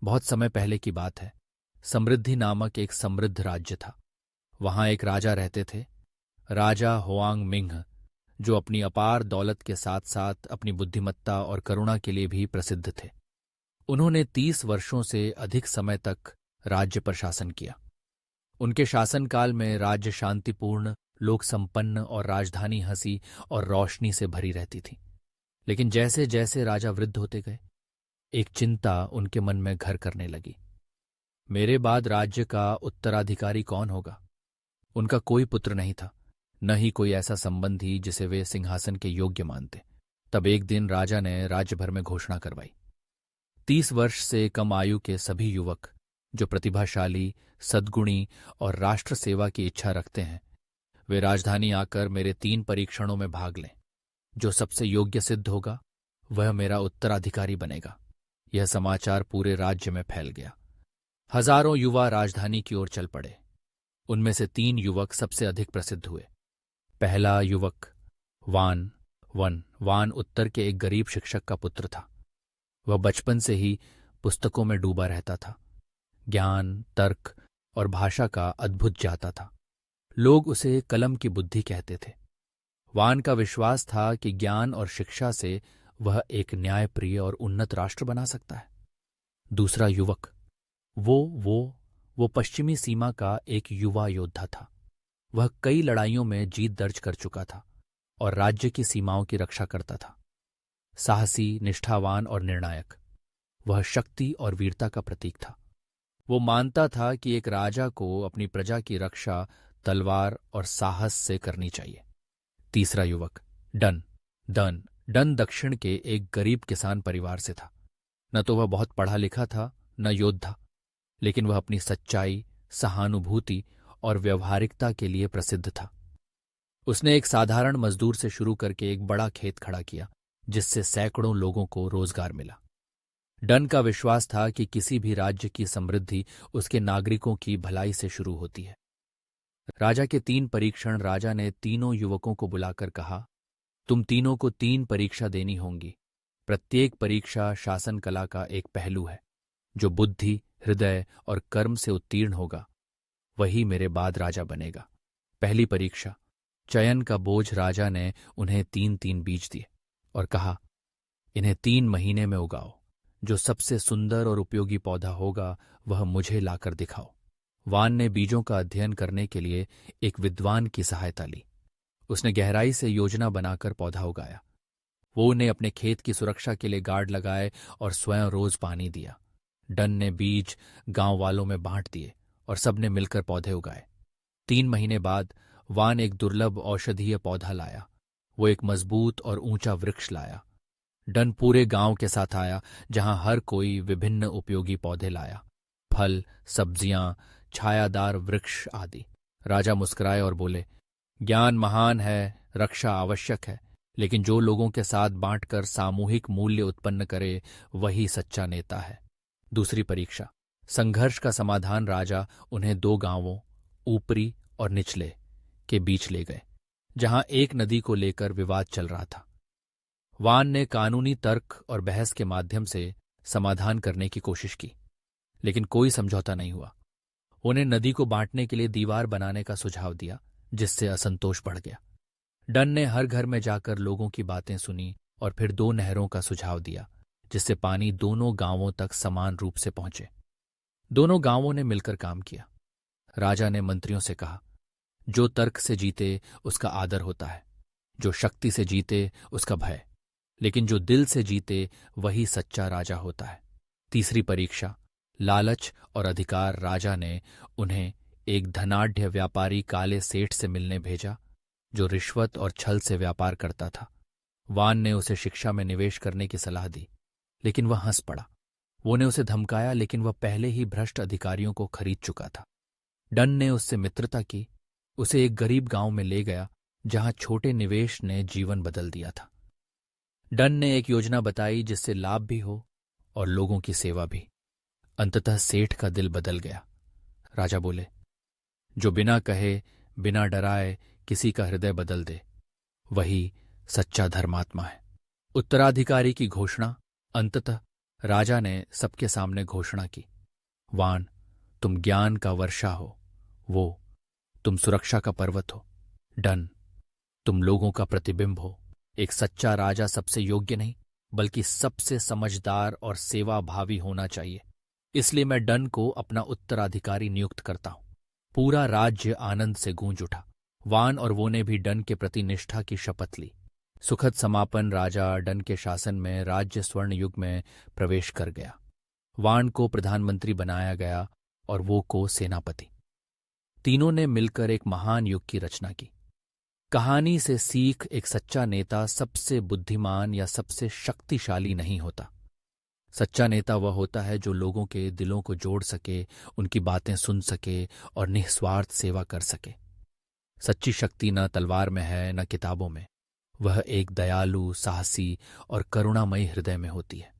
बहुत समय पहले की बात है। समृद्धि नामक एक समृद्ध राज्य था। वहां एक राजा रहते थे, राजा होआंग मिंग, जो अपनी अपार दौलत के साथ साथ अपनी बुद्धिमत्ता और करुणा के लिए भी प्रसिद्ध थे। उन्होंने 30 वर्षों से अधिक समय तक राज्य पर शासन किया। उनके शासनकाल में राज्य शांतिपूर्ण, लोक संपन्न और राजधानी हंसी और रोशनी से भरी रहती थी। लेकिन जैसे जैसे राजा वृद्ध होते गए, एक चिंता उनके मन में घर करने लगी। मेरे बाद राज्य का उत्तराधिकारी कौन होगा? उनका कोई पुत्र नहीं था, न ही कोई ऐसा संबंधी जिसे वे सिंहासन के योग्य मानते। तब एक दिन राजा ने राज्य भर में घोषणा करवाई। 30 वर्ष से कम आयु के सभी युवक जो प्रतिभाशाली, सद्गुणी और राष्ट्र सेवा की इच्छा रखते हैं, वे राजधानी आकर मेरे 3 परीक्षणों में भाग लें। जो सबसे योग्य सिद्ध होगा वह मेरा उत्तराधिकारी बनेगा। यह समाचार पूरे राज्य में फैल गया। हजारों युवा राजधानी की ओर चल पड़े। उनमें से 3 युवक सबसे अधिक प्रसिद्ध हुए। पहला युवक वान उत्तर के एक गरीब शिक्षक का पुत्र था। वह बचपन से ही पुस्तकों में डूबा रहता था। ज्ञान, तर्क और भाषा का अद्भुत जाता था। लोग उसे कलम की बुद्धि कहते थे। वान का विश्वास था कि ज्ञान और शिक्षा से वह एक न्यायप्रिय और उन्नत राष्ट्र बना सकता है। दूसरा युवक वो पश्चिमी सीमा का एक युवा योद्धा था। वह कई लड़ाइयों में जीत दर्ज कर चुका था और राज्य की सीमाओं की रक्षा करता था। साहसी, निष्ठावान और निर्णायक, वह शक्ति और वीरता का प्रतीक था। वो मानता था कि एक राजा को अपनी प्रजा की रक्षा तलवार और साहस से करनी चाहिए। तीसरा युवक डन दक्षिण के एक गरीब किसान परिवार से था। न तो वह बहुत पढ़ा लिखा था, न योद्धा, लेकिन वह अपनी सच्चाई, सहानुभूति और व्यवहारिकता के लिए प्रसिद्ध था। उसने एक साधारण मजदूर से शुरू करके एक बड़ा खेत खड़ा किया, जिससे सैकड़ों लोगों को रोजगार मिला। डन का विश्वास था कि किसी भी राज्य की समृद्धि उसके नागरिकों की भलाई से शुरू होती है। राजा के 3 परीक्षण। राजा ने तीनों युवकों को बुलाकर कहा, तुम तीनों को 3 परीक्षा देनी होंगी। प्रत्येक परीक्षा शासन कला का एक पहलू है। जो बुद्धि, हृदय और कर्म से उत्तीर्ण होगा वही मेरे बाद राजा बनेगा। पहली परीक्षा, चयन का बोझ। राजा ने उन्हें 3-3 बीज दिए और कहा, इन्हें 3 महीने में उगाओ। जो सबसे सुंदर और उपयोगी पौधा होगा वह मुझे लाकर दिखाओ। वान ने बीजों का अध्ययन करने के लिए एक विद्वान की सहायता ली। उसने गहराई से योजना बनाकर पौधा उगाया। वो उन्हें अपने खेत की सुरक्षा के लिए गार्ड लगाए और स्वयं रोज पानी दिया। डन ने बीज गांव वालों में बांट दिए और सबने मिलकर पौधे उगाए। 3 महीने बाद वान एक दुर्लभ औषधीय पौधा लाया। वो एक मजबूत और ऊंचा वृक्ष लाया। डन पूरे गांव के साथ आया, जहां हर कोई विभिन्न उपयोगी पौधे लाया, फल, सब्जियां, छायादार वृक्ष आदि। राजा मुस्कुराए और बोले, ज्ञान महान है, रक्षा आवश्यक है, लेकिन जो लोगों के साथ बांटकर सामूहिक मूल्य उत्पन्न करे वही सच्चा नेता है। दूसरी परीक्षा, संघर्ष का समाधान। राजा उन्हें 2 गांवों, ऊपरी और निचले, के बीच ले गए, जहां एक नदी को लेकर विवाद चल रहा था। वान ने कानूनी तर्क और बहस के माध्यम से समाधान करने की कोशिश की, लेकिन कोई समझौता नहीं हुआ। उन्हें नदी को बांटने के लिए दीवार बनाने का सुझाव दिया, जिससे असंतोष बढ़ गया। डन ने हर घर में जाकर लोगों की बातें सुनी और फिर 2 नहरों का सुझाव दिया, जिससे पानी दोनों गांवों तक समान रूप से पहुंचे। दोनों गांवों ने मिलकर काम किया। राजा ने मंत्रियों से कहा, जो तर्क से जीते उसका आदर होता है, जो शक्ति से जीते उसका भय, लेकिन जो दिल से जीते वही सच्चा राजा होता है। तीसरी परीक्षा, लालच और अधिकार। राजा ने उन्हें एक धनाढ्य व्यापारी काले सेठ से मिलने भेजा, जो रिश्वत और छल से व्यापार करता था। वान ने उसे शिक्षा में निवेश करने की सलाह दी, लेकिन वह हंस पड़ा। वो ने उसे धमकाया, लेकिन वह पहले ही भ्रष्ट अधिकारियों को खरीद चुका था। डन ने उससे मित्रता की, उसे एक गरीब गांव में ले गया, जहां छोटे निवेश ने जीवन बदल दिया था। डन ने एक योजना बताई जिससे लाभ भी हो और लोगों की सेवा भी। अंततः सेठ का दिल बदल गया। राजा बोले, जो बिना कहे, बिना डराए किसी का हृदय बदल दे, वही सच्चा धर्मात्मा है। उत्तराधिकारी की घोषणा। अंततः राजा ने सबके सामने घोषणा की, वान, तुम ज्ञान का वर्षा हो, वो, तुम सुरक्षा का पर्वत हो। डन, तुम लोगों का प्रतिबिंब हो। एक सच्चा राजा सबसे योग्य नहीं, बल्कि सबसे समझदार और सेवाभावी होना चाहिए। इसलिए मैं डन को अपना उत्तराधिकारी नियुक्त करता हूं। पूरा राज्य आनंद से गूंज उठा। वान और वो ने भी डन के प्रति निष्ठा की शपथ ली। सुखद समापन राजा डन के शासन में राज्य स्वर्ण युग में प्रवेश कर गया। वान को प्रधानमंत्री बनाया गया और वो को सेनापति। तीनों ने मिलकर एक महान युग की रचना की। कहानी से सीख, एक सच्चा नेता सबसे बुद्धिमान या सबसे शक्तिशाली नहीं होता। सच्चा नेता वह होता है जो लोगों के दिलों को जोड़ सके, उनकी बातें सुन सके और निस्वार्थ सेवा कर सके। सच्ची शक्ति न तलवार में है, न किताबों में। वह एक दयालु, साहसी और करुणामयी हृदय में होती है।